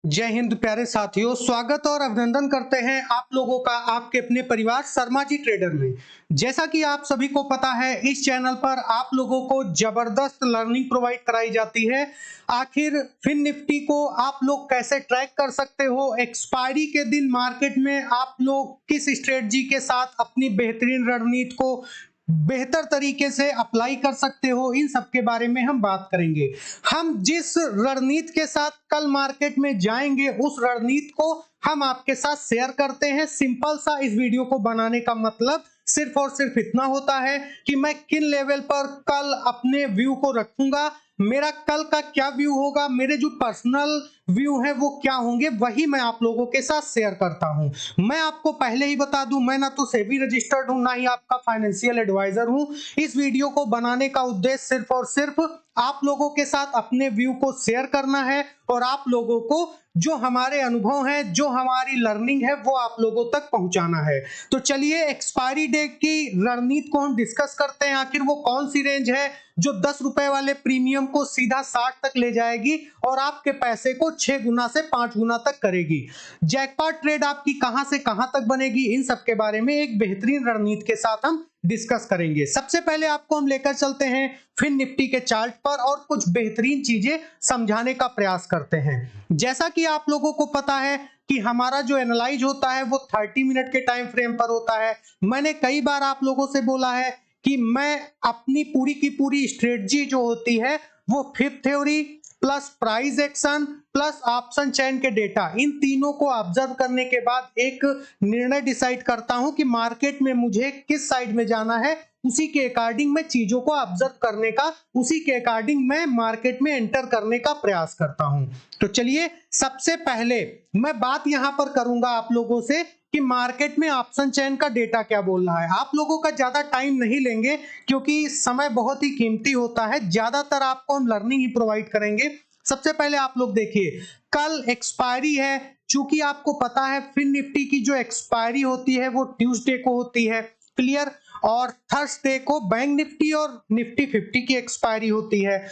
जय हिंद प्यारे साथियों, स्वागत और अभिनंदन करते हैं आप लोगों का आपके अपने परिवार शर्मा जी ट्रेडर में। जैसा कि आप सभी को पता है, इस चैनल पर आप लोगों को जबरदस्त लर्निंग प्रोवाइड कराई जाती है। आखिर फिन निफ्टी को आप लोग कैसे ट्रैक कर सकते हो, एक्सपायरी के दिन मार्केट में आप लोग किस स्ट्रेटजी के साथ अपनी बेहतरीन रणनीति को बेहतर तरीके से अप्लाई कर सकते हो, इन सब के बारे में हम बात करेंगे। हम जिस रणनीति के साथ कल मार्केट में जाएंगे, उस रणनीति को हम आपके साथ शेयर करते हैं। सिंपल सा इस वीडियो को बनाने का मतलब सिर्फ और सिर्फ इतना होता है कि मैं किन लेवल पर कल अपने व्यू को रखूंगा, मेरा कल का क्या व्यू होगा, मेरे जो पर्सनल व्यू है वो क्या होंगे, वही मैं आप लोगों के साथ शेयर करता हूं। मैं आपको पहले ही बता दूं, मैं ना तो सेबी रजिस्टर्ड हूं, ना ही आपका फाइनेंशियल एडवाइजर हूं। इस वीडियो को बनाने का उद्देश्य सिर्फ और सिर्फ आप लोगों के साथ अपने व्यू को शेयर करना है और आप लोगों को जो हमारे अनुभव हैं, जो हमारी लर्निंग है, वो आप लोगों तक पहुंचाना है। तो चलिए एक्सपायरी डे की रणनीति को हम डिस्कस करते हैं। आखिर वो कौन सी रेंज है जो 10 रुपए वाले प्रीमियम को सीधा 60 तक ले जाएगी और आपके पैसे को 6 गुना से 5 गुना तक करेगी। जैकपॉट ट्रेड आपकी कहां से कहां तक बनेगी, इन सब के बारे में एक बेहतरीन रणनीति के साथ हम डिस्कस करेंगे। सबसे पहले आपको हम लेकर चलते हैं फिन निफ्टी के चार्ट पर और कुछ बेहतरीन चीजें समझाने का प्रयास करते हैं। जैसा कि आप लोगों को पता है कि हमारा जो एनालाइज होता है वो 30 मिनट के टाइम फ्रेम पर होता है। मैंने कई बार आप लोगों से बोला है कि मैं अपनी पूरी की पूरी स्ट्रेटजी जो होती है वो fifth theory plus price action plus option chain के डेटा, इन तीनों को ऑब्जर्व करने के बाद एक निर्णय डिसाइड करता हूं कि मार्केट में मुझे किस साइड में जाना है। उसी के अकॉर्डिंग मैं चीजों को ऑब्जर्व करने का, उसी के अकॉर्डिंग मैं मार्केट में एंटर करने का प्रयास करता हूं। तो चलिए सबसे पहले मैं बात यहां पर करूंगा आप लोगों से कि मार्केट में ऑप्शन चेन का डेटा क्या बोल रहा है। आप लोगों का ज्यादा टाइम नहीं लेंगे क्योंकि समय बहुत ही कीमती होता है, ज्यादातर आपको हम लर्निंग ही प्रोवाइड करेंगे। सबसे पहले आप लोग देखिए, कल एक्सपायरी है। चूंकि आपको पता है फिन निफ्टी की जो एक्सपायरी होती है वो ट्यूसडे को होती है, क्लियर, और थर्सडे को बैंक निफ्टी और निफ्टी 50 की एक्सपायरी होती है।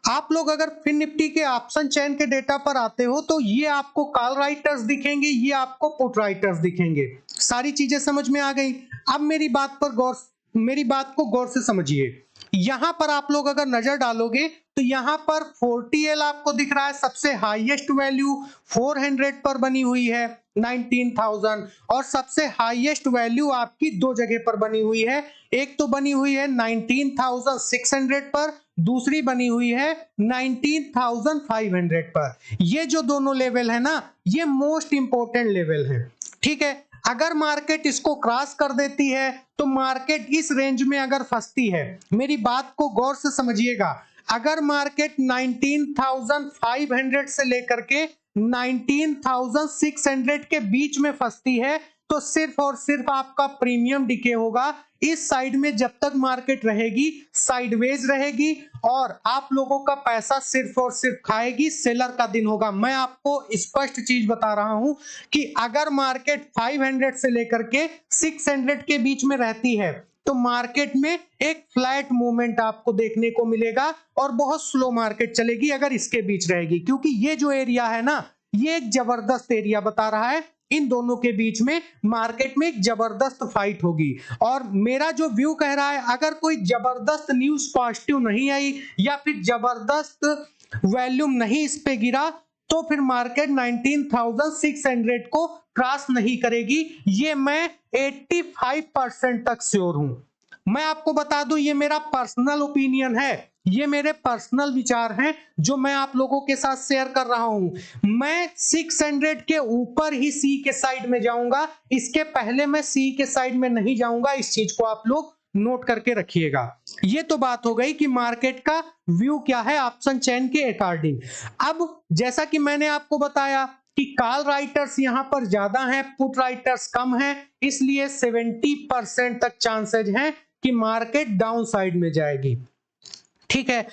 आप लोग अगर फिन निफ्टी के ऑप्शन चेन के डेटा पर आते हो तो ये आपको कॉल राइटर्स दिखेंगे, ये आपको पुट राइटर्स दिखेंगे। सारी चीजें समझ में आ गई। अब मेरी बात को गौर से समझिए। यहां पर आप लोग अगर नजर डालोगे तो यहां पर 40L आपको दिख रहा है, सबसे हाईएस्ट वैल्यू 400 पर बनी हुई है 19,000, और सबसे हाईएस्ट वैल्यू आपकी दो जगह पर बनी हुई है। एक तो बनी हुई है 19,600 पर, दूसरी बनी हुई है 19,500 पर। ये जो दोनों लेवल है ना, ये मोस्ट इंपोर्टेंट लेवल है, ठीक है। अगर मार्केट इसको क्रॉस कर देती है तो मार्केट इस रेंज में अगर फंसती है, मेरी बात को गौर से समझिएगा, अगर मार्केट 19,500 से लेकर के 19,600 के बीच में फंसती है तो सिर्फ और सिर्फ आपका प्रीमियम डिके होगा। इस साइड में जब तक मार्केट रहेगी साइडवेज रहेगी और आप लोगों का पैसा सिर्फ और सिर्फ खाएगी। सेलर का दिन होगा। मैं आपको स्पष्ट चीज बता रहा हूं कि अगर मार्केट 500 से लेकर के 600 के बीच में रहती है तो मार्केट में एक फ्लैट मूवमेंट आपको देखने को मिलेगा और बहुत स्लो मार्केट चलेगी अगर इसके बीच रहेगी, क्योंकि ये जो एरिया है ना, ये एक जबरदस्त एरिया बता रहा है। इन दोनों के बीच में मार्केट में एक जबरदस्त फाइट होगी और मेरा जो व्यू कह रहा है, अगर कोई जबरदस्त न्यूज पॉजिटिव नहीं आई या फिर जबरदस्त वॉल्यूम नहीं इस पे गिरा तो फिर मार्केट 19,600 को क्रॉस नहीं करेगी। ये मैं 85% तक श्योर हूं। मैं आपको बता दूं, ये मेरा पर्सनल ओपिनियन है, ये मेरे पर्सनल विचार हैं जो मैं आप लोगों के साथ शेयर कर रहा हूं। मैं 600 के ऊपर ही सी के साइड में जाऊंगा, इसके पहले मैं सी के साइड में नहीं जाऊंगा। इस चीज को आप लोग नोट करके रखिएगा। ये तो बात हो गई कि मार्केट का व्यू क्या है ऑप्शन चेन के अकॉर्डिंग। अब जैसा कि मैंने आपको बताया कि कॉल राइटर्स यहां पर ज्यादा हैं, पुट राइटर्स कम हैं, इसलिए 70% तक चांसेस हैं कि मार्केट डाउन साइड में जाएगी, ठीक है।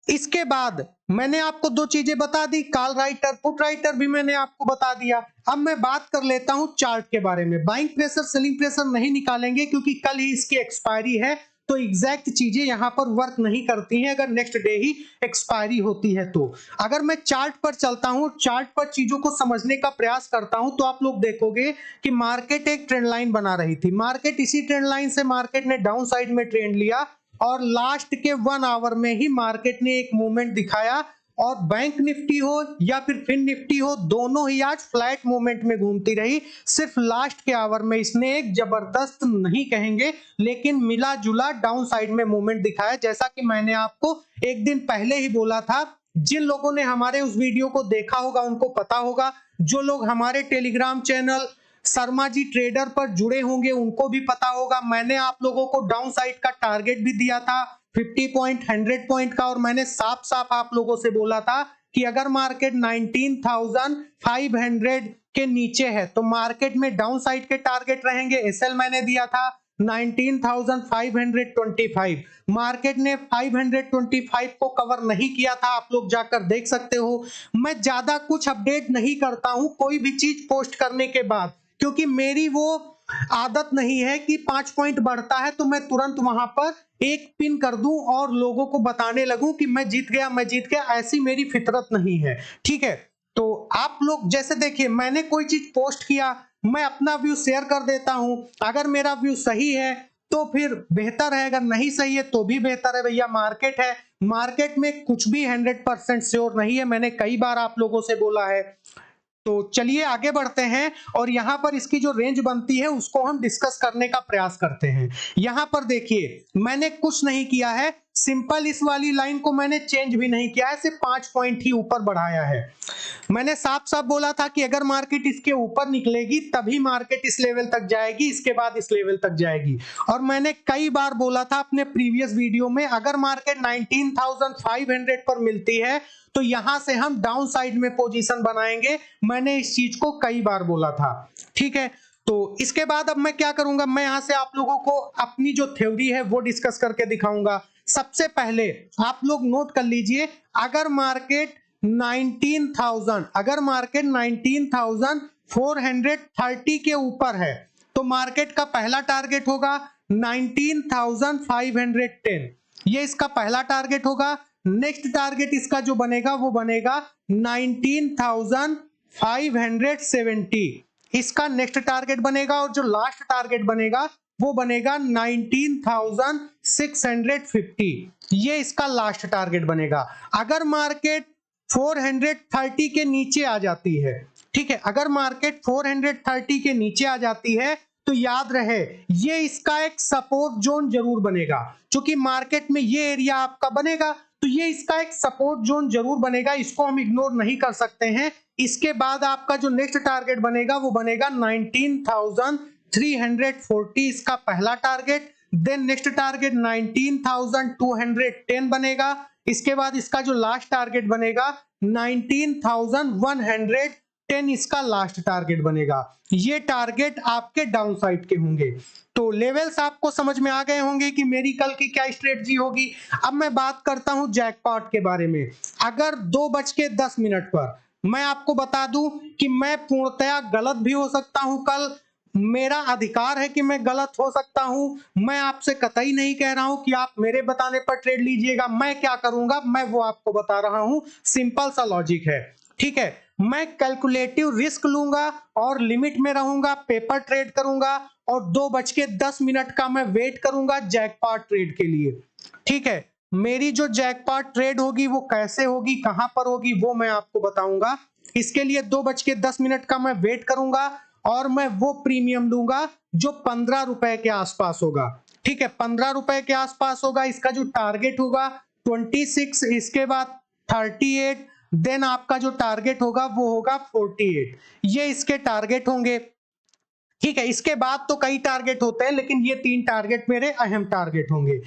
इसके बाद मैंने आपको दो चीजें बता दी, कॉल राइटर पुट राइटर भी मैंने आपको बता दिया। अब मैं बात कर लेता हूं चार्ट के बारे में। बाइंग प्रेशर सेलिंग प्रेशर नहीं निकालेंगे क्योंकि कल ही इसकी एक्सपायरी है, तो एग्जैक्ट चीजें यहाँ पर वर्क नहीं करती हैं अगर नेक्स्ट डे ही एक्सपायरी होती है। तो अगर मैं चार्ट पर चलता हूँ, चार्ट पर चीजों को समझने का प्रयास करता हूँ, तो आप लोग देखोगे कि मार्केट एक ट्रेंड लाइन बना रही थी। मार्केट इसी ट्रेंड लाइन से मार्केट ने डाउन साइड में ट्रेंड लिया और लास्ट के 1 आवर में ही मार्केट ने एक मूवमेंट दिखाया और बैंक निफ्टी हो या फिर फिन निफ्टी हो, दोनों ही आज फ्लैट मूवमेंट में घूमती रही। सिर्फ लास्ट के आवर में इसने एक जबरदस्त नहीं कहेंगे लेकिन मिला जुला डाउन साइड में मूवमेंट दिखाया। जैसा कि मैंने आपको एक दिन पहले ही बोला था, जिन लोगों ने हमारे उस वीडियो को देखा होगा उनको पता होगा, जो लोग हमारे Telegram channel Sharma ji trader पर जुड़े होंगे उनको भी पता होगा। मैंने आप लोगों को डाउन साइड का टारगेट भी दिया था 50 पॉइंट 100 पॉइंट का, और मैंने साफ साफ आप लोगों से बोला था कि अगर मार्केट 19,500 के नीचे है तो मार्केट में डाउन साइड के टारगेट रहेंगे। एसएल मैंने दिया था 19,525। मार्केट ने 525 को कवर नहीं किया था, आप लोग जाकर देख सकते हो। मैं ज्यादा कुछ अपडेट नहीं करता हूं कोई भी चीज पोस्ट करने के बाद, क्योंकि मेरी वो आदत नहीं है कि 5 पॉइंट बढ़ता है तो मैं तुरंत वहां पर एक पिन कर दूं और लोगों को बताने लगूं कि मैं जीत गया, मैं जीत गया। ऐसी मेरी फितरत नहीं है, ठीक है। तो आप लोग जैसे देखिए, मैंने कोई चीज पोस्ट किया, मैं अपना व्यू शेयर कर देता हूं। अगर मेरा व्यू सही है तो फिर बेहतर है, अगर नहीं सही है तो भी बेहतर है। भैया मार्केट है, मार्केट में कुछ भी 100% श्योर नहीं है, मैंने कई बार आप लोगों से बोला है। तो चलिए आगे बढ़ते हैं और यहां पर इसकी जो रेंज बनती है उसको हम डिस्कस करने का प्रयास करते हैं। यहां पर देखिए, मैंने कुछ नहीं किया है, सिंपल इस वाली लाइन को मैंने चेंज भी नहीं किया है, सिर्फ 5 पॉइंट ही ऊपर बढ़ाया है। मैंने साफ साफ बोला था कि अगर मार्केट इसके ऊपर निकलेगी तभी मार्केट इस लेवल तक जाएगी, इसके बाद इस लेवल तक जाएगी। और मैंने कई बार बोला था अपने प्रीवियस वीडियो में, अगर मार्केट 19,500 पर मिलती है तो यहां से हम डाउन साइड में पोजीशन बनाएंगे। मैंने इस चीज को कई बार बोला था, ठीक है। तो इसके बाद अब मैं क्या करूंगा, मैं यहां से आप लोगों को अपनी जो थ्योरी है वो डिस्कस करके दिखाऊंगा। सबसे पहले आप लोग नोट कर लीजिए, अगर मार्केट 19,430 के ऊपर है तो मार्केट का पहला टारगेट होगा 19,510, ये इसका पहला टारगेट होगा। नेक्स्ट टारगेट इसका जो बनेगा वो बनेगा 19,570, इसका नेक्स्ट टारगेट बनेगा। और जो लास्ट टारगेट बनेगा वो बनेगा 19,650, ये इसका लास्ट टारगेट बनेगा। अगर मार्केट 430 के नीचे आ जाती है, ठीक है, अगर मार्केट 430 के नीचे आ जाती है तो याद रहे ये इसका एक सपोर्ट जोन जरूर बनेगा। क्योंकि मार्केट में ये एरिया आपका बनेगा तो ये इसका एक सपोर्ट जोन जरूर बनेगा, इसको हम इग्नोर नहीं कर सकते हैं। इसके बाद आपका जो नेक्स्ट टारगेट बनेगा वो बनेगा 19,340, इसका पहला टारगेट। देन नेक्स्ट टारगेट 19,210 बनेगा। इसके बाद इसका जो लास्ट टारगेट बनेगा 19,110, इसका लास्ट टारगेट बनेगा। ये टारगेट आपके डाउन साइड के होंगे। तो लेवल्स आपको समझ में आ गए होंगे कि मेरी कल की क्या स्ट्रेटजी होगी। अब मैं बात करता हूं जैकपॉट के बारे में। अगर 2:10 पर मैं आपको बता दूं कि मैं पूर्णतया गलत भी हो सकता हूं, कल मेरा अधिकार है कि मैं गलत हो सकता हूं। मैं आपसे कतई नहीं कह रहा हूं कि आप मेरे बताने पर ट्रेड लीजिएगा। मैं क्या करूंगा मैं वो आपको बता रहा हूं, सिंपल सा लॉजिक है, ठीक है। मैं कैलकुलेटिव रिस्क लूंगा और लिमिट में रहूंगा, पेपर ट्रेड करूंगा और 2:10 का मैं वेट करूंगा जैकपॉट ट्रेड के लिए, ठीक है। मेरी जो जैकपॉट ट्रेड होगी वो कैसे होगी, कहां पर होगी, वो मैं आपको बताऊंगा। इसके लिए 2:10 का मैं वेट करूंगा और मैं वो प्रीमियम लूंगा जो 15 रुपए के आसपास होगा, ठीक है। 15 रुपए के आसपास होगा। इसका जो टारगेट होगा 26, इसके बाद 38, देन आपका जो टारगेट होगा वो होगा 48, ये इसके टारगेट होंगे, ठीक है। इसके बाद तो कई टारगेट होते हैं लेकिन ये 3 टारगेट मेरे अहम टारगेट होंगे।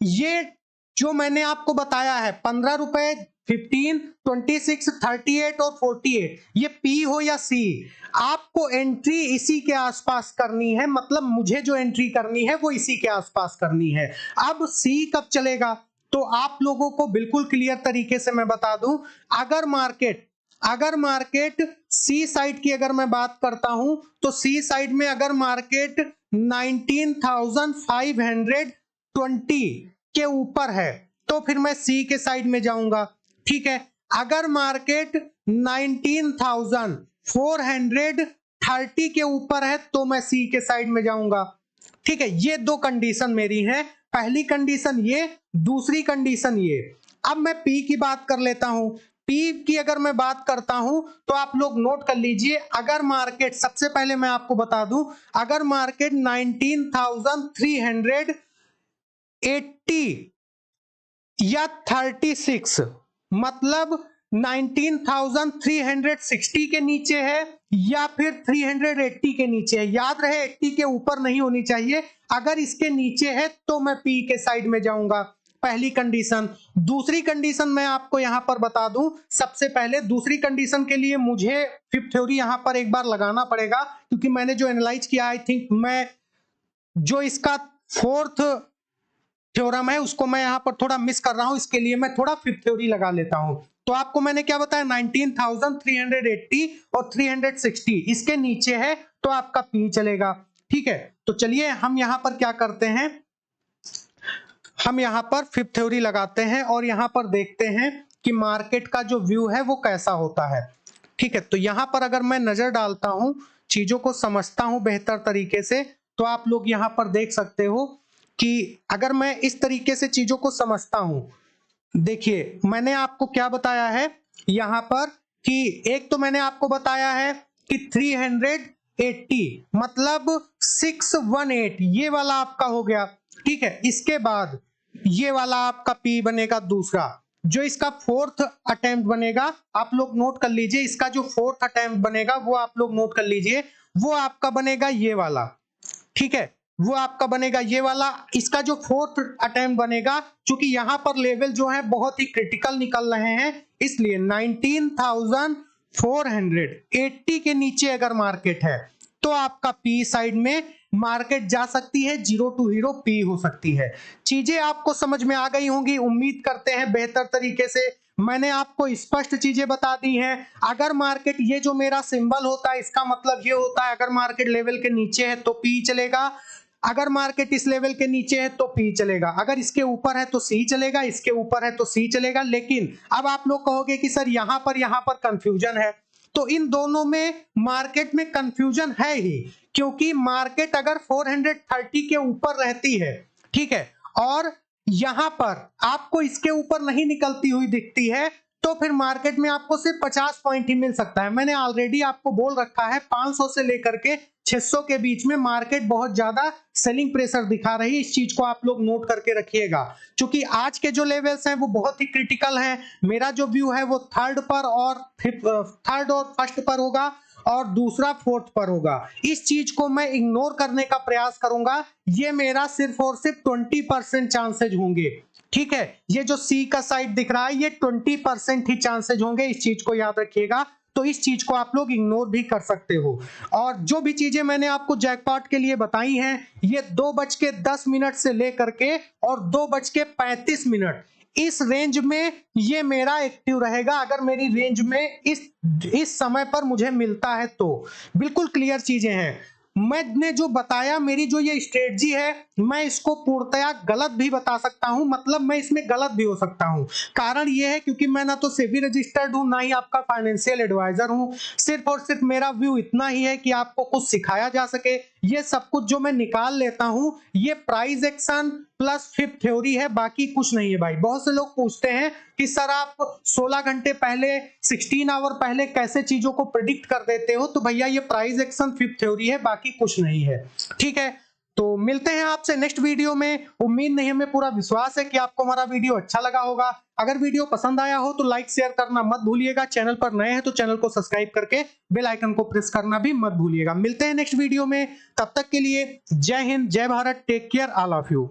ये जो मैंने आपको बताया है 15 रुपए, 15, 26, 38 और 48, ये पी हो या सी, आपको एंट्री इसी के आसपास करनी है। मतलब मुझे जो एंट्री करनी है वो इसी के आसपास करनी है। अब सी कब चलेगा तो आप लोगों को बिल्कुल क्लियर तरीके से मैं बता दूं, अगर मार्केट सी साइड की अगर मैं बात करता हूं तो सी साइड में अगर मार्केट 19,500 20 के ऊपर है तो फिर मैं सी के साइड में जाऊंगा। ठीक है, अगर मार्केट 19,430 के ऊपर है तो मैं सी के साइड में जाऊंगा। ठीक है, ये दो कंडीशन मेरी हैं, पहली कंडीशन ये, दूसरी कंडीशन ये। अब मैं पी की बात कर लेता हूं। पी की अगर मैं बात करता हूं तो आप लोग नोट कर लीजिए, अगर मार्केट, सबसे पहले मैं आपको बता दूं, अगर मार्केट 19,380 या 36 मतलब 19,360 के नीचे है या फिर 380 के नीचे है, याद रहे 80 के ऊपर नहीं होनी चाहिए। अगर इसके नीचे है तो मैं पी के साइड में जाऊंगा, पहली कंडीशन। दूसरी कंडीशन मैं आपको यहां पर बता दूं, सबसे पहले दूसरी कंडीशन के लिए मुझे फिफ्थ थ्योरी यहां पर एक बार लगाना पड़ेगा, क्योंकि मैंने जो एनालाइज किया, आई थिंक मैं जो इसका फोर्थ थ्योरम है उसको मैं यहां पर थोड़ा मिस कर रहा हूं, इसके लिए मैं थोड़ा फिफ्थ थ्योरी लगा लेता हूं। तो आपको मैंने क्या बताया, 19,380 और 360 इसके नीचे है तो आपका पी चलेगा। ठीक है, तो चलिए हम यहां पर क्या करते हैं, हम यहां पर फिफ्थ थ्योरी लगाते हैं और यहां पर देखते हैं कि मार्केट का जो व्यू है वो कैसा होता है। ठीक है, तो यहां पर अगर मैं नजर डालता हूं, चीजों को समझता हूं बेहतर तरीके से, तो आप लोग यहां पर देख सकते हो कि अगर मैं इस तरीके से चीजों को समझता हूं, देखिए मैंने आपको क्या बताया है यहां पर कि एक तो मैंने आपको बताया है कि 380 मतलब 618 ये वाला आपका हो गया। ठीक है, इसके बाद ये वाला आपका पी बनेगा दूसरा, जो इसका फोर्थ अटेम्प्ट बनेगा, आप लोग नोट कर लीजिए, इसका जो फोर्थ अटेम्प्ट बनेगा वो आप लोग नोट कर लीजिए, वो आपका बनेगा ये वाला। ठीक है, वो आपका बनेगा ये वाला, इसका जो फोर्थ अटेम्प्ट बनेगा, क्योंकि यहां पर लेवल जो है बहुत ही क्रिटिकल निकल रहे हैं, इसलिए 19,480 के नीचे अगर मार्केट है तो आपका पी साइड में मार्केट जा सकती है, जीरो टू हीरो पी हो सकती है। चीजें आपको समझ में आ गई होंगी, उम्मीद करते हैं बेहतर तरीके से मैंने आपको स्पष्ट चीजें बता दी हैं। अगर मार्केट, ये जो मेरा सिंबल होता है इसका मतलब ये होता है अगर मार्केट लेवल के नीचे है तो पी चलेगा, अगर मार्केट इस लेवल के नीचे है तो पी चलेगा, अगर इसके ऊपर है तो सी चलेगा, इसके ऊपर है तो सी चलेगा। लेकिन अब आप लोग कहोगे कि सर यहां पर कंफ्यूजन है, तो इन दोनों में मार्केट में कंफ्यूजन है ही, क्योंकि मार्केट अगर 430 के ऊपर रहती है, ठीक है, और यहां पर आपको इसके ऊपर नहीं निकलती हुई दिखती है, तो फिर मार्केट में आपको सिर्फ 50 पॉइंट ही मिल सकता है। मैंने ऑलरेडी आपको बोल रखा है 500 से लेकर के 600 के बीच में मार्केट बहुत ज्यादा सेलिंग प्रेशर दिखा रही है, इस चीज को आप लोग नोट करके रखिएगा, क्योंकि आज के जो लेवल्स हैं वो बहुत ही क्रिटिकल हैं। मेरा जो व्यू है वो थर्ड और फर्स्ट पर होगा और दूसरा फोर्थ पर होगा, इस चीज को मैं इग्नोर करने का प्रयास करूंगा, ये मेरा सिर्फ और सिर्फ 20% चांसेज होंगे। ठीक है, ये जो सी का साइड दिख रहा है ये 20% ही चांसेज होंगे, इस चीज को याद रखिएगा। तो इस चीज को आप लोग इग्नोर भी कर सकते हो। और जो भी चीजें मैंने आपको जैकपॉट के लिए बताई हैं, ये 2:10 से लेकर के और 2:35 इस रेंज में ये मेरा एक्टिव रहेगा, अगर मेरी रेंज में इस समय पर मुझे मिलता है तो। बिल्कुल क्लियर चीजें हैं, मैंने जो बताया, मेरी जो ये स्ट्रेटजी है, मैं इसको पूर्णतया गलत भी बता सकता हूं, मतलब मैं इसमें गलत भी हो सकता हूं। कारण ये है क्योंकि मैं ना तो सेबी रजिस्टर्ड हूं, ना ही आपका फाइनेंशियल एडवाइजर हूं, सिर्फ और सिर्फ मेरा व्यू इतना ही है कि आपको कुछ सिखाया जा सके। ये सब कुछ जो मैं निकाल लेता हूं ये price action plus fifth theory है, बाकी कुछ नहीं है भाई। बहुत से लोग पूछते हैं कि सर आप 16 घंटे पहले, 16 आवर पहले कैसे चीजों को प्रिडिक्ट कर देते हो, तो भैया ये प्राइस एक्शन फिफ्थ थ्योरी है, बाकी कुछ नहीं है। ठीक है, तो मिलते हैं आपसे नेक्स्ट वीडियो में। उम्मीद नहीं, हमें पूरा विश्वास है कि आपको हमारा वीडियो अच्छा लगा होगा। अगर वीडियो पसंद आया हो तो लाइक शेयर करना मत भूलिएगा, चैनल पर नए हैं तो चैनल को सब्सक्राइब करके बेल आइकन को प्रेस करना भी मत भूलिएगा। मिलते हैं नेक्स्ट वीडियो में, तब तक के लिए जय हिंद, जय Bharat, take care all of you.